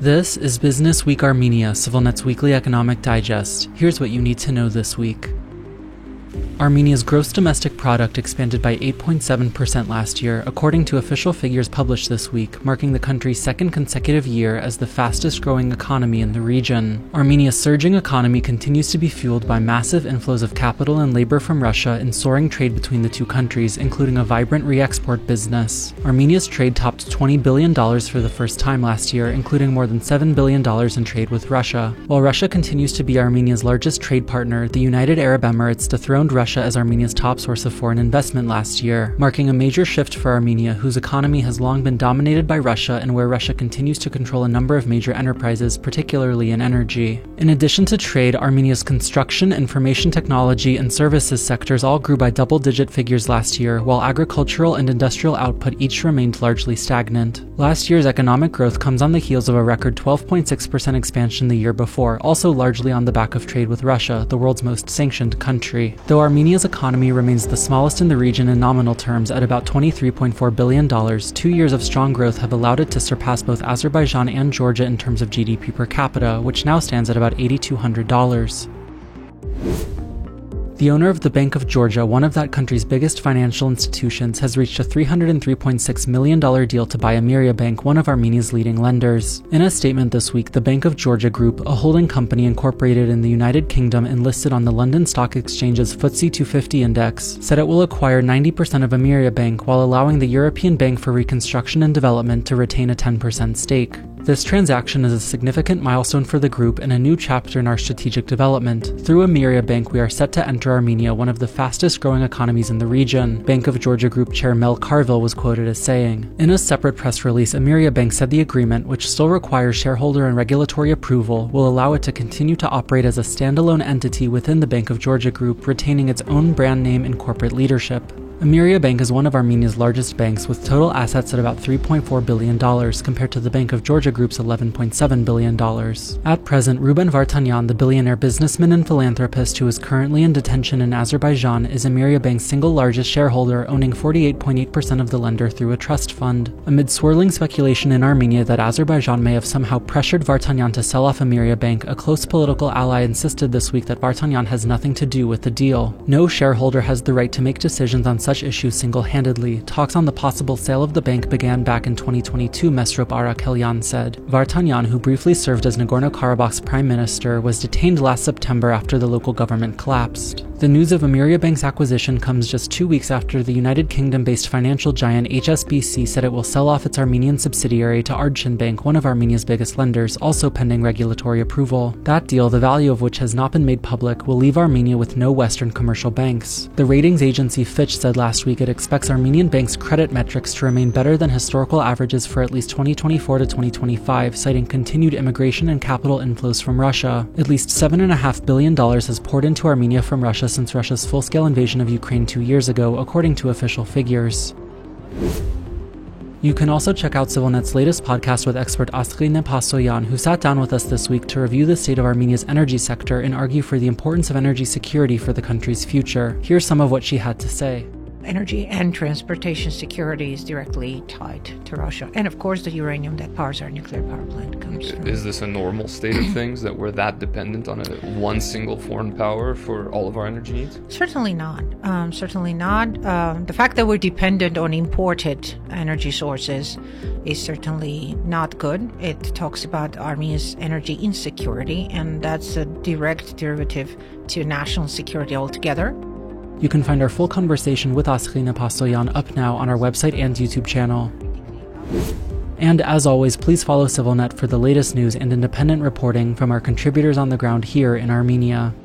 This is Business Week Armenia, CivilNet's weekly economic digest. Here's what you need to know this week. Armenia's gross domestic product expanded by 8.7% last year, according to official figures published this week, marking the country's second consecutive year as the fastest-growing economy in the region. Armenia's surging economy continues to be fueled by massive inflows of capital and labor from Russia and soaring trade between the two countries, including a vibrant re-export business. Armenia's trade topped $20 billion for the first time last year, including more than $7 billion in trade with Russia. While Russia continues to be Armenia's largest trade partner, the United Arab Emirates dethroned Russia as Armenia's top source of foreign investment last year, marking a major shift for Armenia, whose economy has long been dominated by Russia and where Russia continues to control a number of major enterprises, particularly in energy. In addition to trade, Armenia's construction, information technology, and services sectors all grew by double-digit figures last year, while agricultural and industrial output each remained largely stagnant. Last year's economic growth comes on the heels of a record 12.6% expansion the year before, also largely on the back of trade with Russia, the world's most sanctioned country. Though Armenia's economy remains the smallest in the region in nominal terms at about $23.4 billion, 2 years of strong growth have allowed it to surpass both Azerbaijan and Georgia in terms of GDP per capita, which now stands at about $8,200. The owner of the Bank of Georgia, one of that country's biggest financial institutions, has reached a $303.6 million deal to buy Ameriabank, one of Armenia's leading lenders. In a statement this week, the Bank of Georgia Group, a holding company incorporated in the United Kingdom and listed on the London Stock Exchange's FTSE 250 index, said it will acquire 90% of Ameriabank while allowing the European Bank for Reconstruction and Development to retain a 10% stake. This transaction is a significant milestone for the group and a new chapter in our strategic development. Through Ameriabank, we are set to enter Armenia, one of the fastest-growing economies in the region, Bank of Georgia Group Chair Mel Carville was quoted as saying. In a separate press release, Ameriabank said the agreement, which still requires shareholder and regulatory approval, will allow it to continue to operate as a standalone entity within the Bank of Georgia Group, retaining its own brand name and corporate leadership. Ameriabank is one of Armenia's largest banks, with total assets at about $3.4 billion, compared to the Bank of Georgia Group's $11.7 billion. At present, Ruben Vartanyan, the billionaire businessman and philanthropist who is currently in detention in Azerbaijan, is Ameriabank's single largest shareholder, owning 48.8% of the lender through a trust fund. Amid swirling speculation in Armenia that Azerbaijan may have somehow pressured Vartanyan to sell off Ameriabank, a close political ally insisted this week that Vartanyan has nothing to do with the deal. No shareholder has the right to make decisions on such issues single-handedly. Talks on the possible sale of the bank began back in 2022, Mesrop Arakelian said. Vartanyan, who briefly served as Nagorno-Karabakh's prime minister, was detained last September after the local government collapsed. The news of Ameriabank's acquisition comes just 2 weeks after the United Kingdom-based financial giant HSBC said it will sell off its Armenian subsidiary to Ardchin Bank, one of Armenia's biggest lenders, also pending regulatory approval. That deal, the value of which has not been made public, will leave Armenia with no Western commercial banks. The ratings agency Fitch said last week it expects Armenian banks' credit metrics to remain better than historical averages for at least 2024 to 2025, citing continued immigration and capital inflows from Russia. At least $7.5 billion has poured into Armenia from Russia since Russia's full-scale invasion of Ukraine 2 years ago, according to official figures. You can also check out CivilNet's latest podcast with expert Asghine Pasoyan, who sat down with us this week to review the state of Armenia's energy sector and argue for the importance of energy security for the country's future. Here's some of what she had to say. Energy and transportation security is directly tied to Russia. And of course, the uranium that powers our nuclear power plant comes from. Is this a normal state of things that we're that dependent on one single foreign power for all of our energy needs? Certainly not. Certainly not. The fact that we're dependent on imported energy sources is certainly not good. It talks about Armenia's energy insecurity, and that's a direct derivative to national security altogether. You can find our full conversation with Asghine Pasoyan up now on our website and YouTube channel. And as always, please follow CivilNet for the latest news and independent reporting from our contributors on the ground here in Armenia.